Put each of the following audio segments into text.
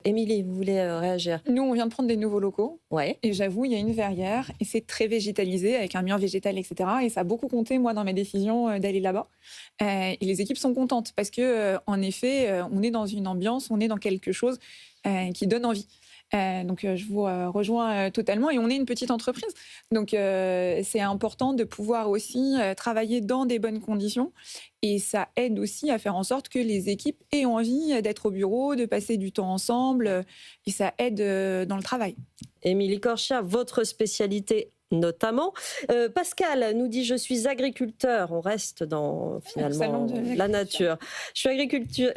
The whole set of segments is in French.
Émilie, vous voulez réagir? Nous, on vient de prendre des nouveaux locaux. Ouais. Et j'avoue, il y a une verrière et c'est très végétalisé avec un mur végétal, etc. Et ça a beaucoup compté, moi, dans mes décisions d'aller là-bas. Et les équipes sont contentes parce que, en effet, on est dans une ambiance, on est dans quelque chose qui donne envie. Donc, je vous rejoins totalement. Et on est une petite entreprise. Donc, c'est important de pouvoir aussi travailler dans des bonnes conditions. Et ça aide aussi à faire en sorte que les équipes aient envie d'être au bureau, de passer du temps ensemble. Et ça aide dans le travail. Émilie Corchia, votre spécialité notamment. Pascal nous dit: je suis agriculteur. On reste dans finalement la nature. Je suis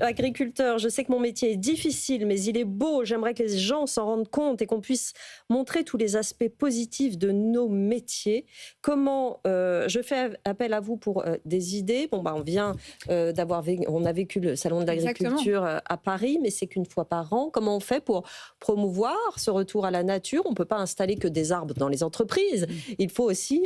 agriculteur. Je sais que mon métier est difficile, mais il est beau. J'aimerais que les gens s'en rendent compte et qu'on puisse montrer tous les aspects positifs de nos métiers. Comment je fais appel à vous pour des idées. Bon, on vient on a vécu le salon de l'agriculture à Paris, mais c'est qu'une fois par an. Comment on fait pour promouvoir ce retour à la nature? On ne peut pas installer que des arbres dans les entreprises. Il faut aussi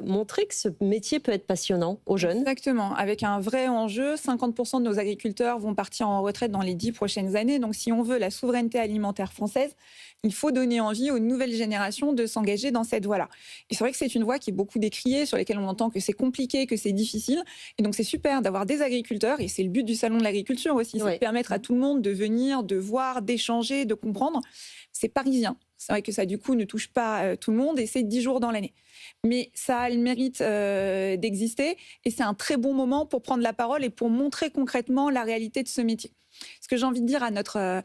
montrer que ce métier peut être passionnant aux jeunes. Exactement, avec un vrai enjeu. 50% de nos agriculteurs vont partir en retraite dans les 10 prochaines années. Donc, si on veut la souveraineté alimentaire française, il faut donner envie aux nouvelles générations de s'engager dans cette voie-là. Et c'est vrai que c'est une voie qui est beaucoup décriée, sur laquelle on entend que c'est compliqué, que c'est difficile. Et donc, c'est super d'avoir des agriculteurs, et c'est le but du Salon de l'agriculture aussi, c'est de permettre à tout le monde de venir, de voir, d'échanger, de comprendre. C'est parisien. C'est vrai que ça, du coup, ne touche pas tout le monde et c'est 10 jours dans l'année. Mais ça a le mérite d'exister et c'est un très bon moment pour prendre la parole et pour montrer concrètement la réalité de ce métier. Ce que j'ai envie de dire à notre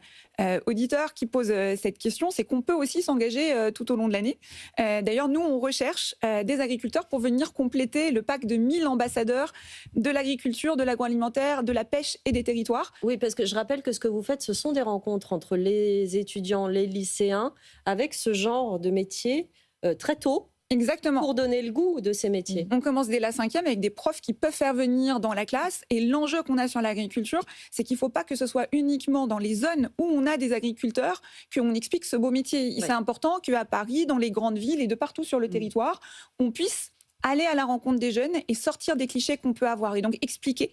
auditeur qui pose cette question, c'est qu'on peut aussi s'engager tout au long de l'année. D'ailleurs, nous, on recherche des agriculteurs pour venir compléter le pack de 1000 ambassadeurs de l'agriculture, de l'agroalimentaire, de la pêche et des territoires. Oui, parce que je rappelle que ce que vous faites, ce sont des rencontres entre les étudiants, les lycéens, avec ce genre de métier très tôt. Exactement. Pour donner le goût de ces métiers. On commence dès la 5e avec des profs qui peuvent faire venir dans la classe. Et l'enjeu qu'on a sur l'agriculture, c'est qu'il ne faut pas que ce soit uniquement dans les zones où on a des agriculteurs qu'on explique ce beau métier. C'est important qu'à Paris, dans les grandes villes et de partout sur le territoire, on puisse aller à la rencontre des jeunes et sortir des clichés qu'on peut avoir. Et donc expliquer.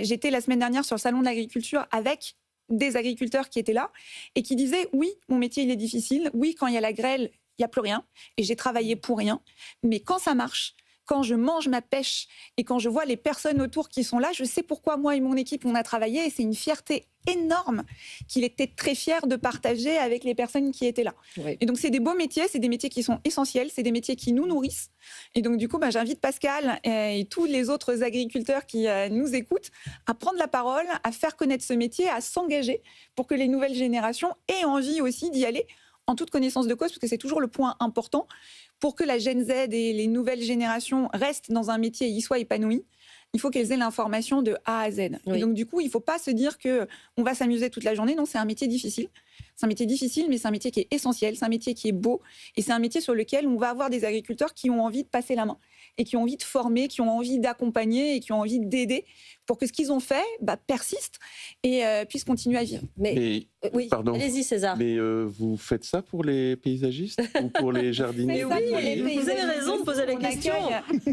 J'étais la semaine dernière sur le salon de l'agriculture avec des agriculteurs qui étaient là et qui disaient « Oui, mon métier, il est difficile. Oui, quand il y a la grêle, il n'y a plus rien et j'ai travaillé pour rien. Mais quand ça marche, quand je mange ma pêche et quand je vois les personnes autour qui sont là, je sais pourquoi moi et mon équipe, on a travaillé et c'est une fierté énorme qu'il était très fier de partager avec les personnes qui étaient là. » Et donc, c'est des beaux métiers, c'est des métiers qui sont essentiels, c'est des métiers qui nous nourrissent. Et donc, du coup, j'invite Pascal et tous les autres agriculteurs qui nous écoutent à prendre la parole, à faire connaître ce métier, à s'engager pour que les nouvelles générations aient envie aussi d'y aller en toute connaissance de cause, parce que c'est toujours le point important pour que la Gen Z et les nouvelles générations restent dans un métier et y soient épanouies. Il faut qu'elles aient l'information de A à Z. Et donc, du coup, il ne faut pas se dire qu'on va s'amuser toute la journée. Non, c'est un métier difficile. C'est un métier difficile, mais c'est un métier qui est essentiel. C'est un métier qui est beau. Et c'est un métier sur lequel on va avoir des agriculteurs qui ont envie de passer la main et qui ont envie de former, qui ont envie d'accompagner et qui ont envie d'aider pour que ce qu'ils ont fait persiste et puisse continuer à vivre. Mais pardon, allez-y César. Mais vous faites ça pour les paysagistes ou pour les jardiniers? Oui, vous avez raison de poser la question.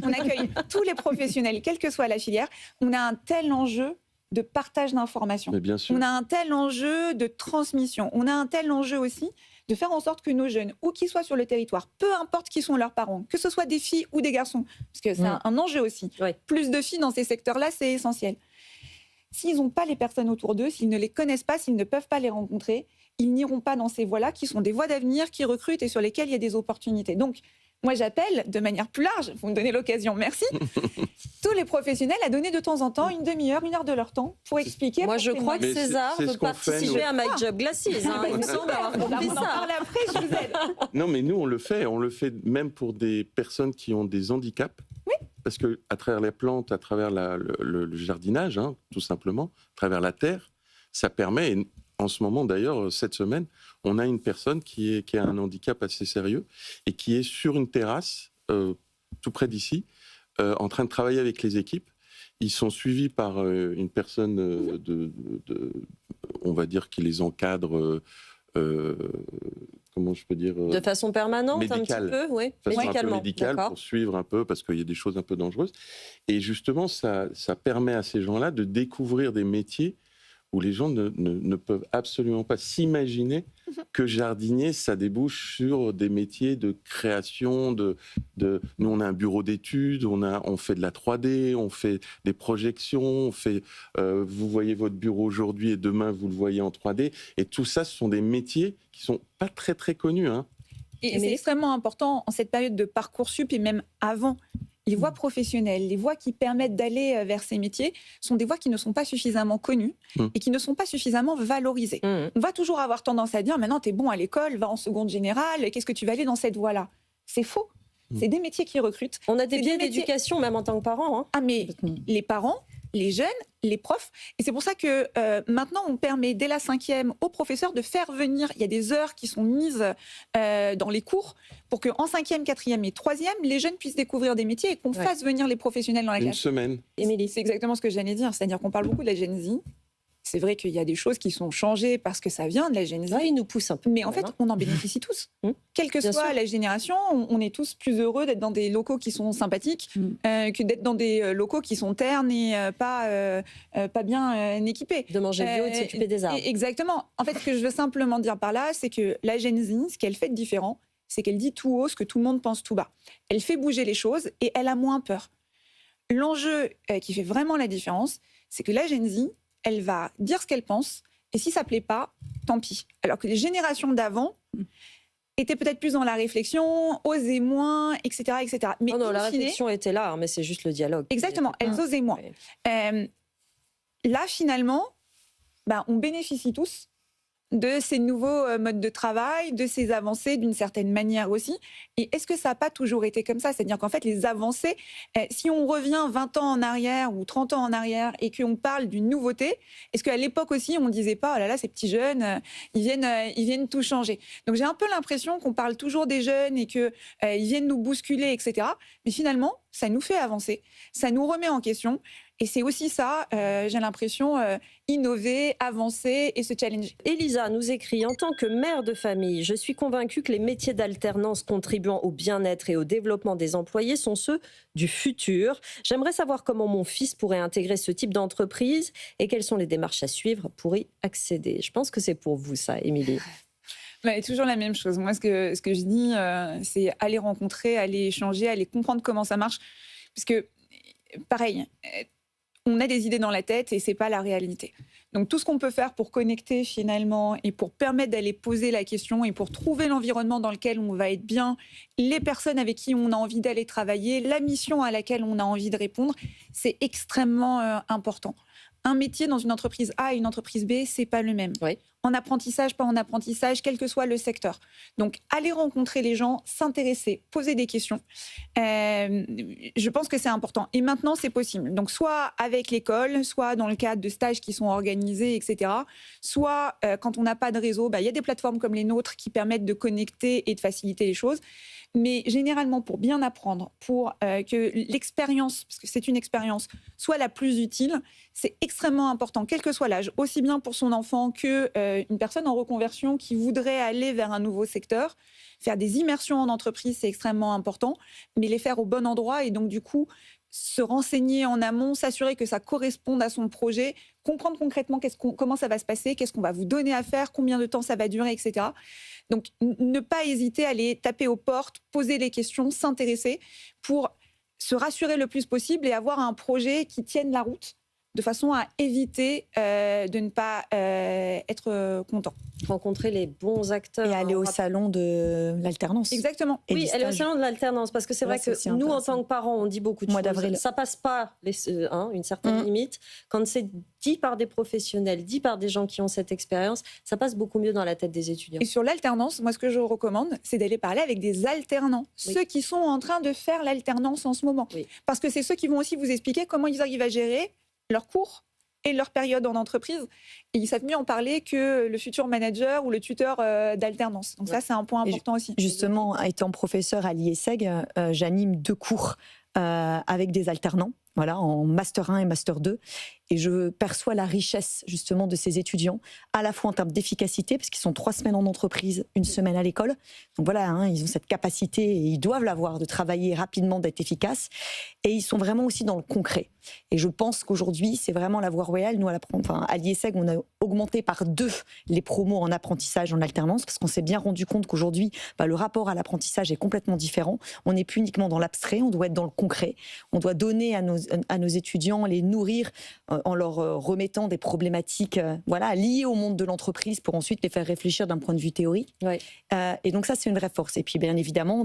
On accueille tous les professionnels, quelle que soit la filière. On a un tel enjeu de partage d'informations. On a un tel enjeu de transmission. On a un tel enjeu aussi de faire en sorte que nos jeunes, où qu'ils soient sur le territoire, peu importe qui sont leurs parents, que ce soit des filles ou des garçons, parce que c'est un enjeu aussi. Plus de filles dans ces secteurs-là, c'est essentiel. S'ils n'ont pas les personnes autour d'eux, s'ils ne les connaissent pas, s'ils ne peuvent pas les rencontrer, ils n'iront pas dans ces voies-là qui sont des voies d'avenir, qui recrutent et sur lesquelles il y a des opportunités. Donc, moi, j'appelle de manière plus large, vous me donnez l'occasion, merci, tous les professionnels à donner de temps en temps une demi-heure, 1 heure de leur temps pour expliquer. Moi, je crois que César veut participer à My Job Glasses. Il me semble avoir compris ça. On en parle après, je vous aide. Non, mais nous, on le fait même pour des personnes qui ont des handicaps. Oui. Parce qu'à travers les plantes, à travers le jardinage, tout simplement, à travers la terre, ça permet, et en ce moment d'ailleurs, cette semaine, on a une personne qui a un handicap assez sérieux et qui est sur une terrasse, tout près d'ici, en train de travailler avec les équipes. Ils sont suivis par une personne on va dire, qui les encadre... comment je peux dire de façon permanente, médicale. Un petit peu, oui. Médicalement. Médicale, pour suivre un peu, parce qu'il y a des choses un peu dangereuses. Et justement, ça permet à ces gens-là de découvrir des métiers où les gens ne peuvent absolument pas s'imaginer que jardinier, ça débouche sur des métiers de création. Nous, on a un bureau d'études, on fait de la 3D, on fait des projections, vous voyez votre bureau aujourd'hui et demain, vous le voyez en 3D. Et tout ça, ce sont des métiers qui sont pas très, très connus. Hein. Et c'est extrêmement important en cette période de Parcoursup et même avant. Les voies professionnelles, les voies qui permettent d'aller vers ces métiers sont des voies qui ne sont pas suffisamment connues et qui ne sont pas suffisamment valorisées. On va toujours avoir tendance à dire, maintenant, tu es bon à l'école, va en seconde générale, qu'est-ce que tu vas aller dans cette voie-là? C'est faux. C'est des métiers qui recrutent. On a des biais d'éducation, même en tant que parents. Hein. Ah, mais les parents, les jeunes, les profs. Et c'est pour ça que maintenant, on permet dès la 5e aux professeurs de faire venir, il y a des heures qui sont mises dans les cours pour qu'en 5e, 4e et 3e, les jeunes puissent découvrir des métiers et qu'on fasse venir les professionnels dans la classe. Une semaine. Émilie, c'est exactement ce que j'allais dire. C'est-à-dire qu'on parle beaucoup de la Gen Z. C'est vrai qu'il y a des choses qui sont changées parce que ça vient de la Gen Z. Ouais, ils nous poussent un peu. Mais en fait, on en bénéficie tous. Quelle que soit la génération, on est tous plus heureux d'être dans des locaux qui sont sympathiques que d'être dans des locaux qui sont ternes et pas bien équipés. De manger bio et de s'occuper des arbres. Exactement. En fait, ce que je veux simplement dire par là, c'est que la Gen Z, ce qu'elle fait de différent, c'est qu'elle dit tout haut ce que tout le monde pense tout bas. Elle fait bouger les choses et elle a moins peur. L'enjeu qui fait vraiment la différence, c'est que la Gen Z, elle va dire ce qu'elle pense, et si ça ne plaît pas, tant pis. Alors que les générations d'avant étaient peut-être plus dans la réflexion, osaient moins, etc. etc. Mais non, la réflexion était là, hein, mais c'est juste le dialogue. Exactement, elles osaient moins. Oui. Là, finalement, on bénéficie tous de ces nouveaux modes de travail, de ces avancées d'une certaine manière aussi. Et est-ce que ça n'a pas toujours été comme ça? C'est-à-dire qu'en fait, les avancées, si on revient 20 ans en arrière ou 30 ans en arrière et qu'on parle d'une nouveauté, est-ce qu'à l'époque aussi, on ne disait pas « Oh là là, ces petits jeunes, ils viennent tout changer ». Donc j'ai un peu l'impression qu'on parle toujours des jeunes et qu'ils viennent nous bousculer, etc. Mais finalement, ça nous fait avancer, ça nous remet en question. Et c'est aussi ça, j'ai l'impression, innover, avancer et se challenger. Elisa nous écrit: en tant que mère de famille, je suis convaincue que les métiers d'alternance contribuant au bien-être et au développement des employés sont ceux du futur. J'aimerais savoir comment mon fils pourrait intégrer ce type d'entreprise et quelles sont les démarches à suivre pour y accéder. Je pense que c'est pour vous ça, Émilie. Toujours la même chose. Moi, ce que je dis, c'est aller rencontrer, aller échanger, aller comprendre comment ça marche. Parce que, pareil, on a des idées dans la tête et c'est pas la réalité. Donc tout ce qu'on peut faire pour connecter finalement et pour permettre d'aller poser la question et pour trouver l'environnement dans lequel on va être bien, les personnes avec qui on a envie d'aller travailler, la mission à laquelle on a envie de répondre, c'est extrêmement important. Un métier dans une entreprise A et une entreprise B, c'est pas le même. Oui. En apprentissage, pas en apprentissage, quel que soit le secteur. Donc, aller rencontrer les gens, s'intéresser, poser des questions, je pense que c'est important. Et maintenant, c'est possible. Donc, soit avec l'école, soit dans le cadre de stages qui sont organisés, etc. Soit, quand on n'a pas de réseau, il y a des plateformes comme les nôtres qui permettent de connecter et de faciliter les choses. Mais généralement, pour bien apprendre, pour que l'expérience, parce que c'est une expérience, soit la plus utile, c'est extrêmement important, quel que soit l'âge, aussi bien pour son enfant qu'une personne en reconversion qui voudrait aller vers un nouveau secteur. Faire des immersions en entreprise, c'est extrêmement important, mais les faire au bon endroit et donc du coup, se renseigner en amont, s'assurer que ça corresponde à son projet, comprendre concrètement comment ça va se passer, qu'est-ce qu'on va vous donner à faire, combien de temps ça va durer, etc. Donc, ne pas hésiter à aller taper aux portes, poser les questions, s'intéresser pour se rassurer le plus possible et avoir un projet qui tienne la route de façon à éviter de ne pas être content. Rencontrer les bons acteurs. Et aller au salon de l'alternance. Exactement. Oui, aller au salon de l'alternance, parce que c'est vrai que nous, en tant que parents, on dit beaucoup de choses. Ça passe pas une certaine limite. Quand c'est dit par des professionnels, dit par des gens qui ont cette expérience, ça passe beaucoup mieux dans la tête des étudiants. Et sur l'alternance, moi, ce que je recommande, c'est d'aller parler avec des alternants, ceux qui sont en train de faire l'alternance en ce moment. Oui. Parce que c'est ceux qui vont aussi vous expliquer comment ils arrivent à gérer leurs cours et leur période en entreprise. Et ils savent mieux en parler que le futur manager ou le tuteur d'alternance. Donc ça, c'est un point important aussi. Justement, étant professeur à l'IESEG, j'anime 2 cours avec des alternants. voilà, en Master 1 et Master 2. Et je perçois la richesse, justement, de ces étudiants, à la fois en termes d'efficacité, parce qu'ils sont 3 semaines en entreprise, 1 semaine à l'école. Donc voilà, hein, ils ont cette capacité, et ils doivent l'avoir, de travailler rapidement, d'être efficaces. Et ils sont vraiment aussi dans le concret. Et je pense qu'aujourd'hui, c'est vraiment la voie royale. Nous, à l'IESEG, on a augmenté par 2 les promos en apprentissage, en alternance, parce qu'on s'est bien rendu compte qu'aujourd'hui, le rapport à l'apprentissage est complètement différent. On n'est plus uniquement dans l'abstrait, on doit être dans le concret. On doit donner à nos étudiants, les nourrir en leur remettant des problématiques liées au monde de l'entreprise pour ensuite les faire réfléchir d'un point de vue théorique. Oui. Et donc ça, c'est une vraie force. Et puis bien évidemment,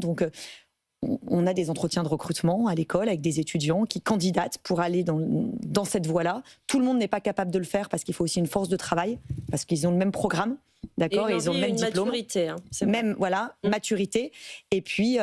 on a des entretiens de recrutement à l'école avec des étudiants qui candidatent pour aller dans cette voie-là. Tout le monde n'est pas capable de le faire parce qu'il faut aussi une force de travail, parce qu'ils ont le même programme, d'accord, et ils ont le même diplôme. Maturité, hein, même maturité. Et puis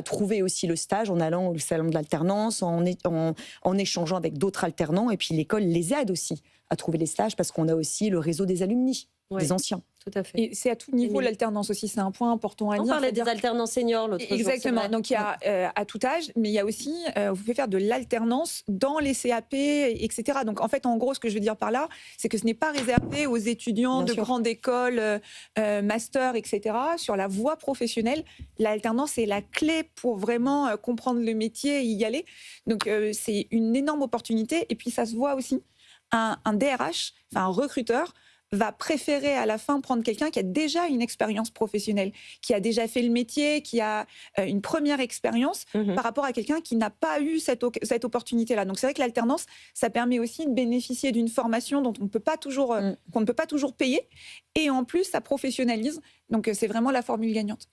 trouver aussi le stage en allant au salon de l'alternance, en échangeant avec d'autres alternants. Et puis l'école les aide aussi à trouver les stages parce qu'on a aussi le réseau des alumni, des anciens. Tout à fait. Et c'est à tout niveau l'alternance aussi, c'est un point important à dire. On parlait des alternants seniors l'autre jour. Exactement, donc il y a à tout âge, mais il y a aussi, vous pouvez faire de l'alternance dans les CAP, etc. Donc en fait, en gros, ce que je veux dire par là, c'est que ce n'est pas réservé aux étudiants de grandes écoles, master, etc. Sur la voie professionnelle, l'alternance est la clé pour vraiment comprendre le métier et y aller. Donc c'est une énorme opportunité. Et puis ça se voit aussi, un DRH, un recruteur, va préférer à la fin prendre quelqu'un qui a déjà une expérience professionnelle, qui a déjà fait le métier, qui a une première expérience par rapport à quelqu'un qui n'a pas eu cette opportunité-là. Donc c'est vrai que l'alternance, ça permet aussi de bénéficier d'une formation dont qu'on ne peut pas toujours payer, et en plus ça professionnalise. Donc c'est vraiment la formule gagnante.